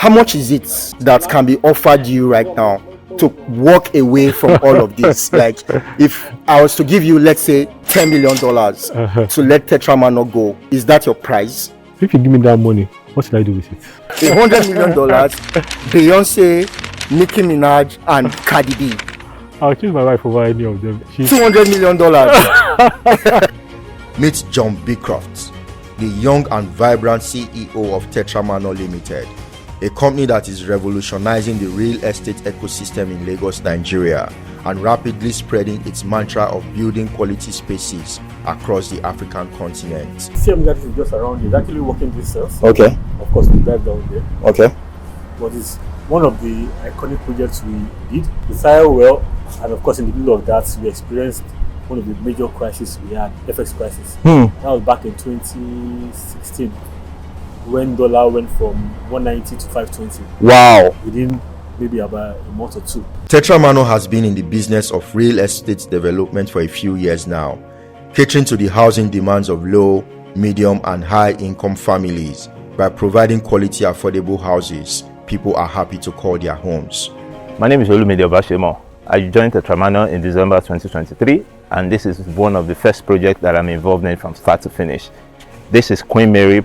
how much is it that can be offered you right now to walk away from all of this? Like, if I was to give you, let's say, $10 million to let Tetramanor go, is that your price? If you give me that money, what should I do with it? $100 million, Beyonce, Nicki Minaj, and Cardi B. I'll choose my wife over any of them. $200 million. Meet John Beecroft, the young and vibrant CEO of Tetramanor Limited, a company that is revolutionizing the real estate ecosystem in Lagos, Nigeria, and rapidly spreading its mantra of building quality spaces across the African continent. Same that is just around you. It's actually working this cells. Okay. Of course, we dive down there. Okay. But it's one of the iconic projects we did. We started well, and of course, in the middle of that, we experienced one of the major crises we had, FX crisis. That was back in 2016, when dollar went from 190 to 520. Wow. Within maybe about a month or two. Tetramanor has been in the business of real estate development for a few years now, catering to the housing demands of low, medium, and high-income families by providing quality, affordable houses people are happy to call their homes. My name is Olumide Obashemo. I joined Tetramanor in December 2023, and this is one of the first projects that I'm involved in from start to finish. This is Queen Mary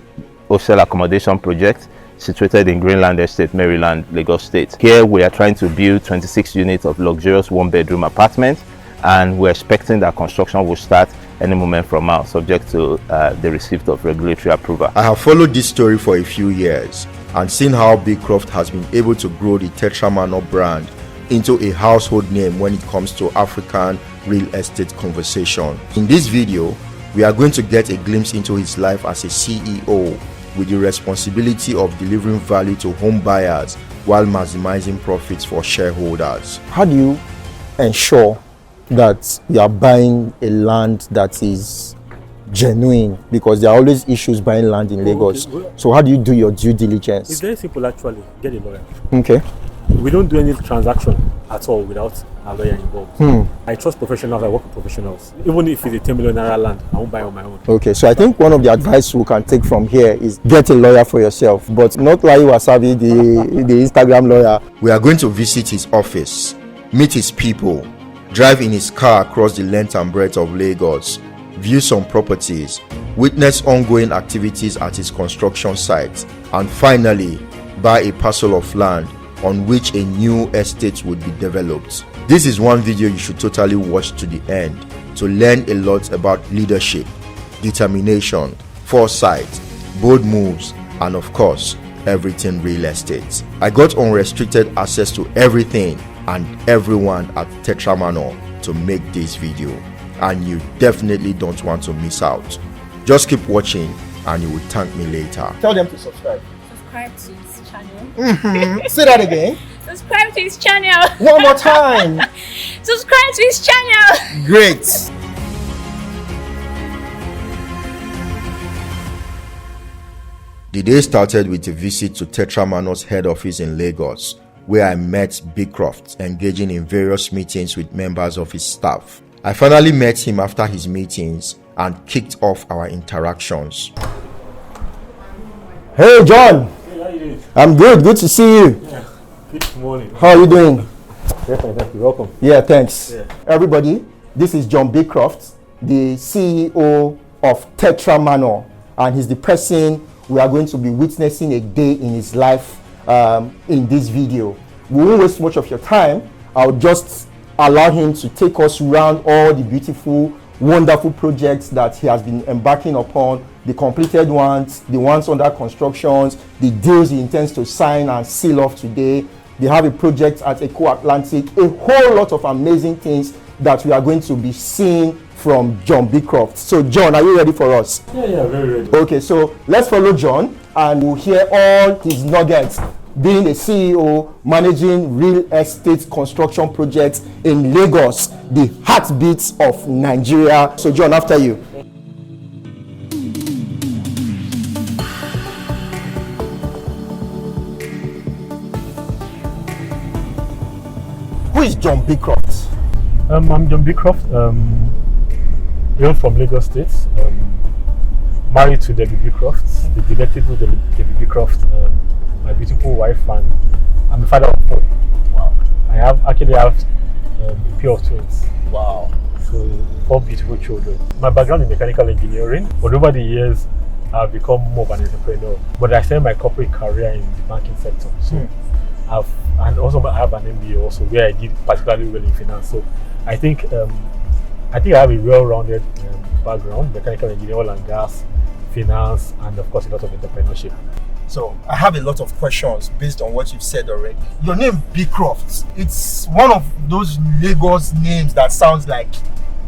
Hostel Accommodation Project, situated in Greenland Estate, Maryland, Lagos State. Here we are trying to build 26 units of luxurious one-bedroom apartments, and we're expecting that construction will start any moment from now, subject to the receipt of regulatory approval. I have followed this story for a few years and seen how Beecroft has been able to grow the Tetramanor brand into a household name when it comes to African real estate conversation. In this video, we are going to get a glimpse into his life as a CEO with the responsibility of delivering value to home buyers while maximizing profits for shareholders. How do you ensure that you are buying a land that is genuine? Because there are always issues buying land in Lagos. Okay. So how do you do your due diligence? It's very simple actually. Get a lawyer. Okay. We don't do any transaction at all without a lawyer involved. I trust professionals, I work with professionals. Even if it's a $10 million land, I won't buy on my own. Okay, so I think one of the advice we can take from here is get a lawyer for yourself, but not like Wasabi, the Instagram lawyer. We are going to visit his office, meet his people, drive in his car across the length and breadth of Lagos, view some properties, witness ongoing activities at his construction site, and finally buy a parcel of land on which a new estate would be developed. This is one video you should totally watch to the end to learn a lot about leadership, determination, foresight, bold moves, and of course, everything real estate. I got unrestricted access to everything and everyone at Tetramanor to make this video, and you definitely don't want to miss out. Just keep watching and you will thank me later. Tell them to subscribe. Subscribe to his channel. Say that again. Subscribe to his channel. One more time. Subscribe to his channel. Great. The day started with a visit to Tetramanor's head office in Lagos, where I met Beecroft engaging in various meetings with members of his staff. I finally met him after his meetings and kicked off our interactions. Hey John. Hey, how you doing? I'm good. Good to see you. Yeah. Good morning. How are you doing? Yes, thank you. Welcome. Yeah, thanks. Yeah. Everybody, this is John Beecroft, the CEO of Tetramanor, and he's the person we are going to be witnessing a day in his life in this video. We won't waste much of your time. I'll just allow him to take us around all the beautiful, wonderful projects that he has been embarking upon, the completed ones, the ones under construction, the deals he intends to sign and seal off today. They have a project at Eco Atlantic, a whole lot of amazing things that we are going to be seeing from John Beecroft. So John, are you ready for us? Yeah, very ready. Okay, so let's follow John and we'll hear all his nuggets being a CEO managing real estate construction projects in Lagos, the heartbeat of Nigeria. So John, after you. Who is John Beecroft? I'm John Beecroft, hail from Lagos State, married to Debbie Beecroft, the delectable Debbie Beecroft, my beautiful wife, and I'm a father of 4. Wow. I have a pair of twins. Wow. So 4 beautiful children. My background in mechanical engineering, but over the years I've become more of an entrepreneur. But I started my corporate career in the banking sector. So I have an MBA also where I did particularly well in finance. So I think I have a well-rounded background: mechanical engineering, oil and gas, finance, and of course a lot of entrepreneurship. So I have a lot of questions based on what you've said already. Your name, Beecroft, it's one of those Lagos names that sounds like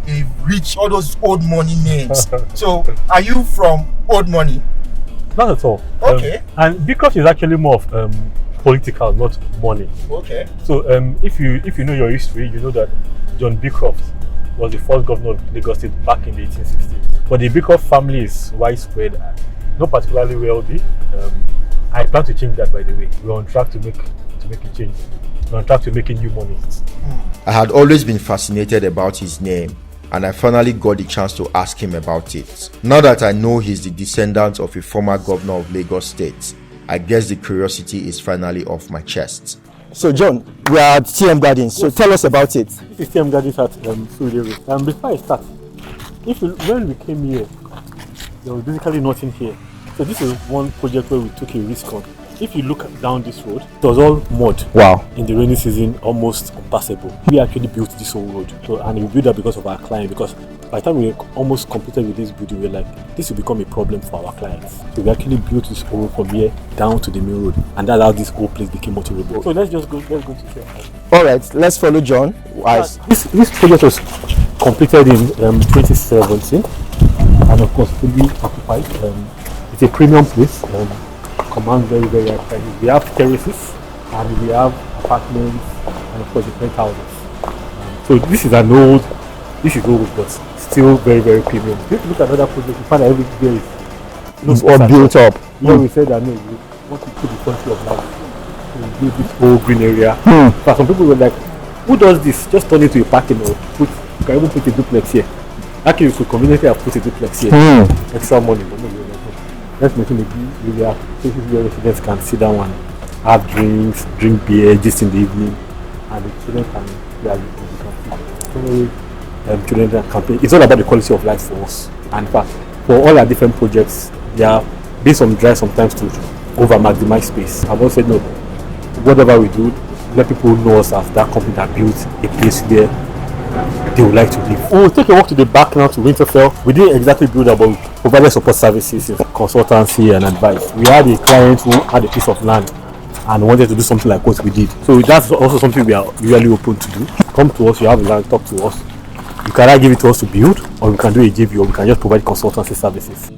a rich, all those old money names. So are you from old money? Not at all. Okay. And Beecroft is actually more of political, not money. Okay. So if you know your history, you know that John Beecroft was the first governor of Lagos State back in the 1860s. But the Beecroft family is widespread, not particularly wealthy. I plan to change that, by the way. We're on track to make a change. We're on track to making new money. I had always been fascinated about his name, and I finally got the chance to ask him about it. Now that I know he's the descendant of a former governor of Lagos State, I guess the curiosity is finally off my chest. So John, we are at TM Gardens, so tell us about it. This is TM Gardens at Surulere. Before I start, when we came here, there was basically nothing here. So this is one project where we took a risk on. If you look down this road, it was all mud. Wow. In the rainy season, almost impassable. We actually built this whole road. And we built that because of our client, because by the time we almost completed with this building, we were like, this will become a problem for our clients. So we actually built this whole road from here down to the main road. And that's how this whole place became motorable. So let's go to share. All right, let's follow John. This project was completed in 2017. And of course, fully occupied. It's a premium place. Command very, very high prices. We have terraces and we have apartments and of course the penthouses. So this is old, but still very, very premium. If you look at another project, you find that everything there is all built up. Here we said that no, we want to put the country of life. So we build this whole green area. But some people were like, who does this? Just turn it to a parking or you can even put a duplex here. Actually, you could conveniently have put a duplex here. Extra money, but no, let's make it a area places where residents can sit down and have drinks, drink beer just in the evening, and the children can campaign. It's all about the quality of life for us. And in fact, for all our different projects, they are based on drive sometimes to over maximize space. I've also said no, whatever we do, let people know us as that company that builds a place where they would like to live. We'll take a walk to the back now to Winterfell. We didn't exactly build that, but we provided support services, consultancy and advice. We had a client who had a piece of land and wanted to do something like what we did. So that's also something we are really open to do. Come to us, you have a land, talk to us. You can either give it to us to build, or we can do a JV, or we can just provide consultancy services.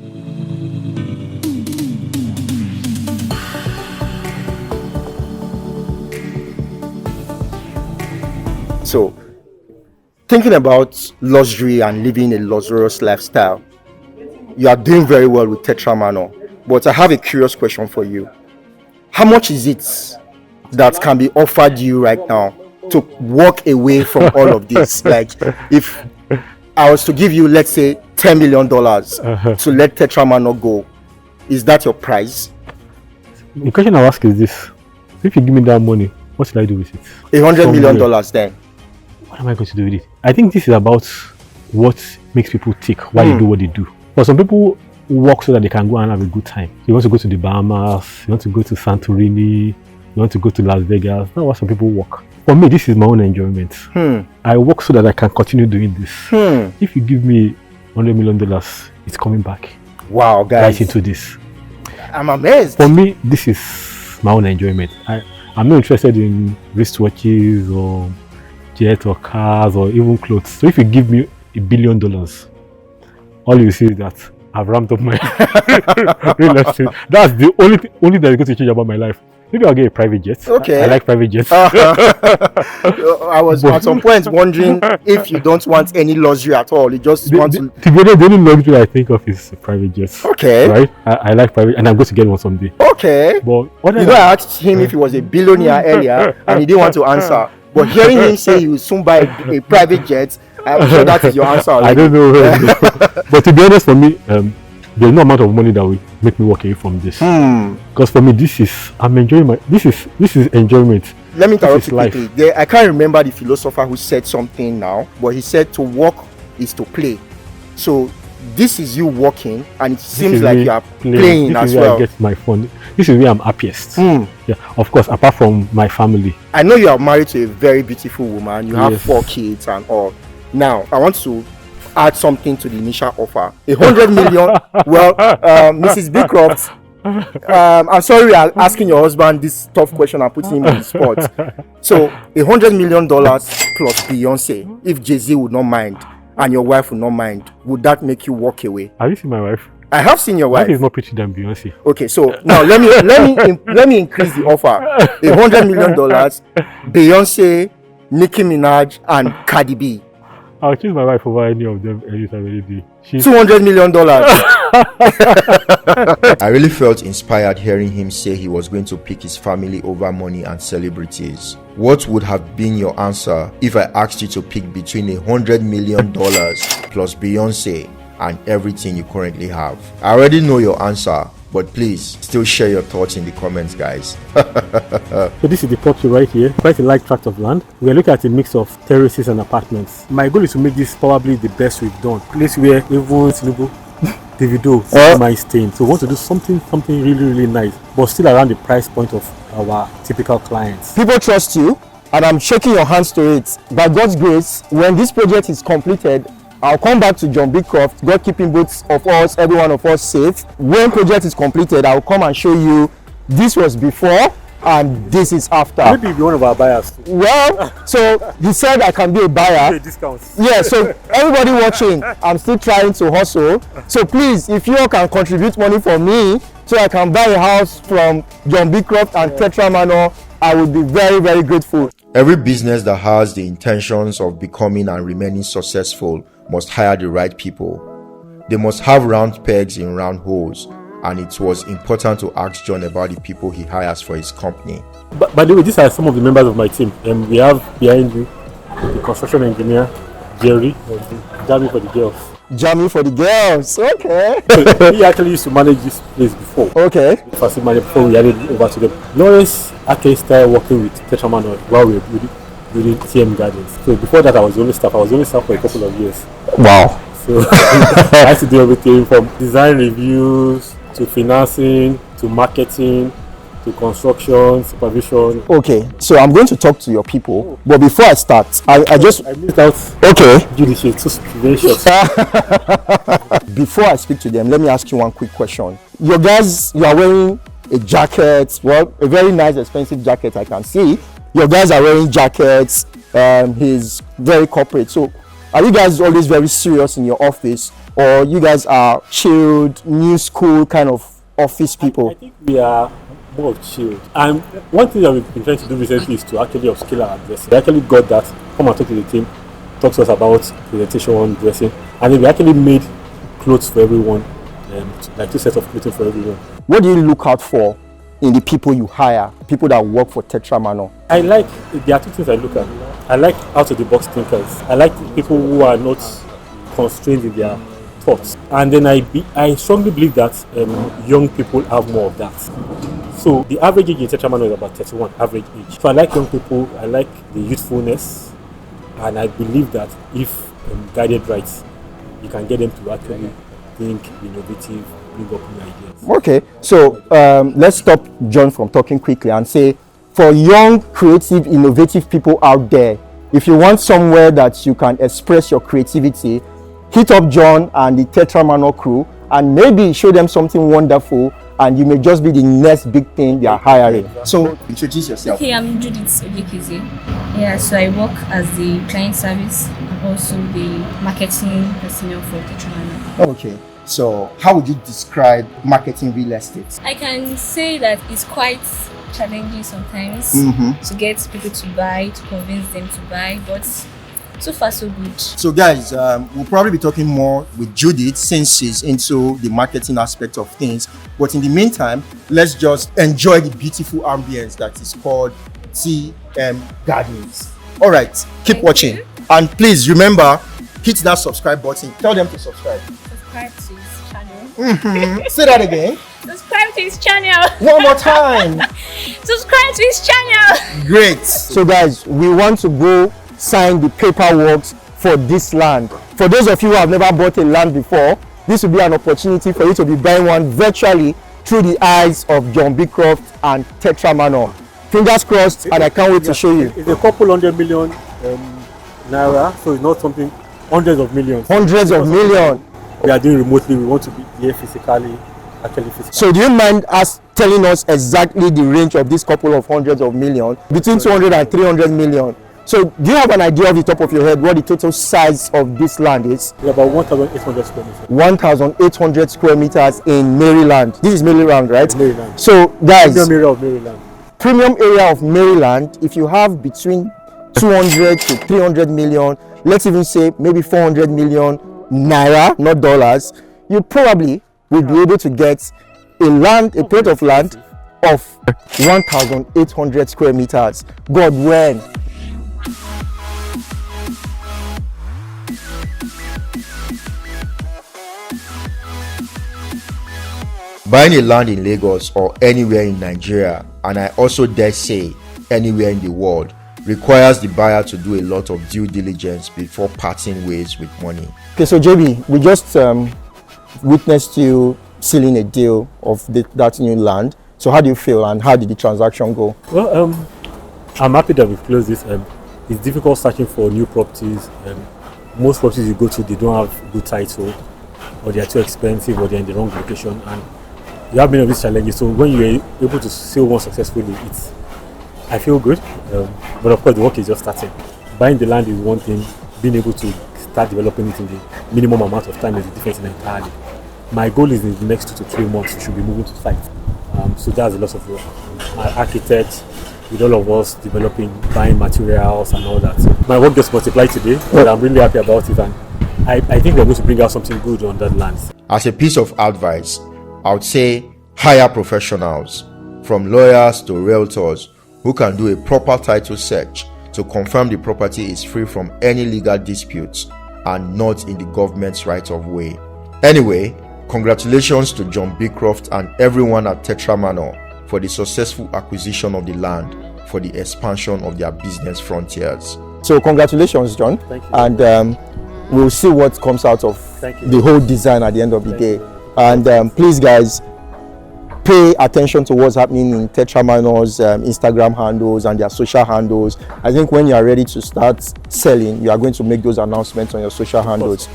So, thinking about luxury and living a luxurious lifestyle, you are doing very well with Tetramanor. But I have a curious question for you. How much is it that can be offered you right now to walk away from all of this? Like, if I was to give you, let's say, $10 million to let Tetramanor go, is that your price? The question I ask is this: if you give me that money, what should I do with it? $100 million then. What am I going to do with it? I think this is about what makes people tick, why they do what they do. For some people, work so that they can go and have a good time. You want to go to the Bahamas, you want to go to Santorini, you want to go to Las Vegas. That's why some people work. For me, this is my own enjoyment. I work so that I can continue doing this. If you give me $100 million, it's coming back. Wow, guys. Right into this. I'm amazed. For me, this is my own enjoyment. I'm not interested in wristwatches or jet or cars or even clothes. So if you give me $1 billion, all you see is that I've ramped up my real estate. That's the only thing that is going to change about my life. Maybe I'll get a private jet. Okay. I like private jets. I was at some point wondering if you don't want any luxury at all. You just want to... To be honest, the only luxury I think of is a private jet. Okay. Right? I like private, and I'm going to get one someday. Okay. But I asked him if he was a billionaire earlier, and he didn't want to answer. But hearing him say he will soon buy a private jet, I'm sure that is your answer already. I don't know. But to be honest, for me, there's no amount of money that will make me walk away from this. Because for me, I'm enjoying this is enjoyment. Let me interrupt you life. quickly. I can't remember the philosopher who said something now, but he said to work is to play. So this is you working, and it seems like you are playing as well. This is where I get my fun. This is where I'm happiest. Yeah, of course, apart from my family. I know you are married to a very beautiful woman. You have 4 kids and all. Now, I want to add something to the initial offer. 100 million. Well, Mrs. Beecroft, I'm sorry we are asking your husband this tough question and putting him on the spot. So, $100 million plus Beyonce, if Jay-Z would not mind and your wife would not mind, would that make you walk away? Have you seen my wife? I have seen your wife. That is more pretty than Beyonce. Okay, so now let me increase the offer. $100 million, Beyonce, Nicki Minaj, and Cardi B. I'll choose my wife over any of them anytime, any day. $200 million. I really felt inspired hearing him say he was going to pick his family over money and celebrities. What would have been your answer if I asked you to pick between $100 million plus Beyonce and everything you currently have? I already know your answer, but please still share your thoughts in the comments, guys. So this is the property right here, quite a large tract of land. We are looking at a mix of terraces and apartments. My goal is to make this probably the best we've done. Place where even Tinubu, Davido might stay. So we want to do something really nice, but still around the price point of our typical clients. People trust you, and I'm shaking your hands to it. By God's grace, when this project is completed, I'll come back to John Beecroft, God keeping both of us, every one of us safe. When project is completed, I'll come and show you this was before and this is after. Maybe you'll be one of our buyers. Well, so he said I can be a buyer. Discounts. Yeah, so everybody watching, I'm still trying to hustle. So please, if you all can contribute money for me so I can buy a house from John Beecroft and Tetramanor, I would be very grateful. Every business that has the intentions of becoming and remaining successful must hire the right people. They must have round pegs in round holes, and it was important to ask John about the people he hires for his company. But by the way, these are some of the members of my team. We have behind you the construction engineer, Jerry, Jamie for the girls. Jamie for the girls, okay. He actually used to manage this place before. Okay. Facility manager before we added over to them. Lawrence actually started working with Tetramanor while we were building TM Gardens. So before that, I was the only staff. I was the only staff for a couple of years. Wow. So I had to do everything from design reviews to financing to marketing to construction, supervision. Okay, so I'm going to talk to your people, but before I start, I missed out. Okay. Judy, she's too pretentious. Before I speak to them, let me ask you one quick question. You guys, you are wearing a jacket, well, a very nice, expensive jacket I can see. Your guys are wearing jackets, he's very corporate. So are you guys always very serious in your office, or you guys are chilled, new school kind of office people? I think we are more of chilled. And one thing that we've been trying to do recently is to actually upskill our dressing. We actually got that, come and talk to the team, talk to us about presentation, dressing, and then we actually made clothes for everyone, like 2 sets of clothing for everyone. What do you look out for in the people you hire, people that work for Tetramanor? There are 2 things I look at. I like out of the box thinkers. I like people who are not constrained in their thoughts. And then I strongly believe that young people have more of that. So the average age in Tetramanor is about 31, average age. So I like young people, I like the youthfulness, and I believe that if guided right, you can get them to actually think innovative, bring up new ideas. Okay, so let's stop John from talking quickly and say, for young, creative, innovative people out there, if you want somewhere that you can express your creativity, hit up John and the Tetramanor crew and maybe show them something wonderful, and you may just be the next big thing they are hiring. So introduce yourself. Okay, I'm Judith Ikeja. Yeah, so I work as the client service and also the marketing personnel for Tetramanor. Okay, so how would you describe marketing real estate? I can say that it's quite challenging sometimes to get people to buy, to convince them to buy, but so far so good. So guys, we'll probably be talking more with Judith since she's into the marketing aspect of things, but in the meantime, let's just enjoy the beautiful ambience that is called TM Gardens. All right, keep watching, and please remember, hit that subscribe button. Tell them to subscribe to this channel. Say that again. Subscribe to his channel. One more time. Subscribe to his channel. Great. So guys, we want to go sign the paperwork for this land. For those of you who have never bought a land before, this will be an opportunity for you to be buying one virtually through the eyes of John Beecroft and Tetramanor. Fingers crossed, and I can't wait to show you. It's a couple 100 million naira, so it's not something hundreds of millions. Hundreds of millions. We are doing remotely. We want to be here physically, actually physically. So do you mind us telling us exactly the range of this couple of hundreds of millions, between 200 and 300 million? So do you have an idea off the top of your head what the total size of this land is? It's about 1,800 square meters. 1,800 square meters in Maryland. This is Maryland, right? Maryland. So guys, Premium area of Maryland. Premium area of Maryland, if you have between 200 to 300 million, let's even say maybe 400 million naira, not dollars, you probably will be able to get a plot of land of 1,800 square meters. God, when? Buying a land in Lagos or anywhere in Nigeria, and I also dare say anywhere in the world, requires the buyer to do a lot of due diligence before parting ways with money. Okay, so JB, we just witnessed you sealing a deal of that new land. So how do you feel, and how did the transaction go? Well, I'm happy that we've closed this. It's difficult searching for new properties. Most properties you go to, they don't have good title, or they are too expensive, or they're in the wrong location, and you have many of these challenges. So when you're able to sell one successfully, I feel good. But of course, the work is just starting. Buying the land is one thing. Being able to start developing it in the minimum amount of time is the difference entirely. My goal is in the next 2 to 3 months, we should be moving to site. So that's a lot of work. My architect, with all of us developing, buying materials and all that. So my work just multiplied today, but I'm really happy about it, and I think we're going to bring out something good on that land. As a piece of advice, I would say hire professionals, from lawyers to realtors, who can do a proper title search to confirm the property is free from any legal disputes and not in the government's right of way. Anyway, congratulations to John Beecroft and everyone at Tetramanor for the successful acquisition of the land for the expansion of their business frontiers. So congratulations, John. Thank you. And we'll see what comes out of the whole design at the end of the day. And please, guys, pay attention to what's happening in Tetramanor's Instagram handles and their social handles. I think when you are ready to start selling, you are going to make those announcements on your social handles.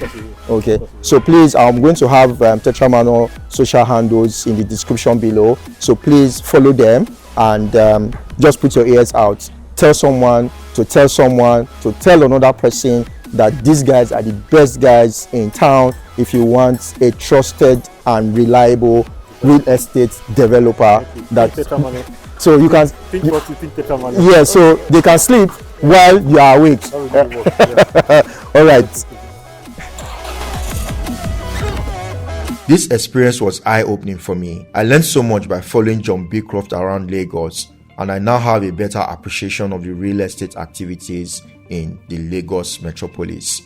Okay, so please, I'm going to have Tetramanor social handles in the description below. So please follow them and just put your ears out. Tell someone to tell someone to tell another person that these guys are the best guys in town if you want a trusted and reliable real estate developer. So you can think what you think Tetramanor. Yeah, so they can sleep while you are awake. All right. This experience was eye-opening for me. I learned so much by following John Beecroft around Lagos, and I now have a better appreciation of the real estate activities in the Lagos metropolis.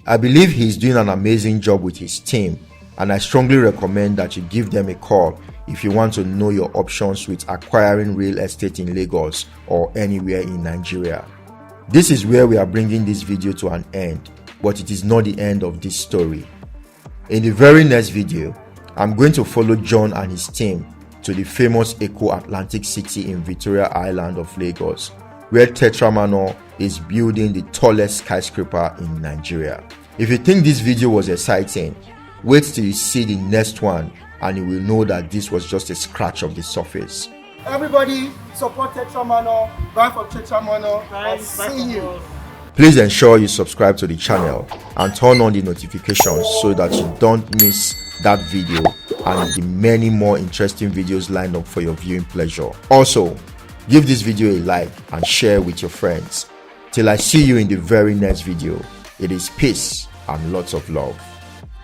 I believe he's doing an amazing job with his team, and I strongly recommend that you give them a call if you want to know your options with acquiring real estate in Lagos or anywhere in Nigeria. This is where we are bringing this video to an end, but it is not the end of this story. In the very next video, I'm going to follow John and his team to the famous Eco Atlantic City in Victoria Island of Lagos, where Tetramanor is building the tallest skyscraper in Nigeria. If you think this video was exciting, wait till you see the next one and you will know that this was just a scratch of the surface. Everybody support Tetramanor, buy for Tetramanor. I'll see you. Please ensure you subscribe to the channel and turn on the notifications so that you don't miss that video and the many more interesting videos lined up for your viewing pleasure. Also, give this video a like and share with your friends. Till I see you in the very next video, it is peace and lots of love.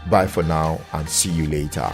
Bye for now and see you later.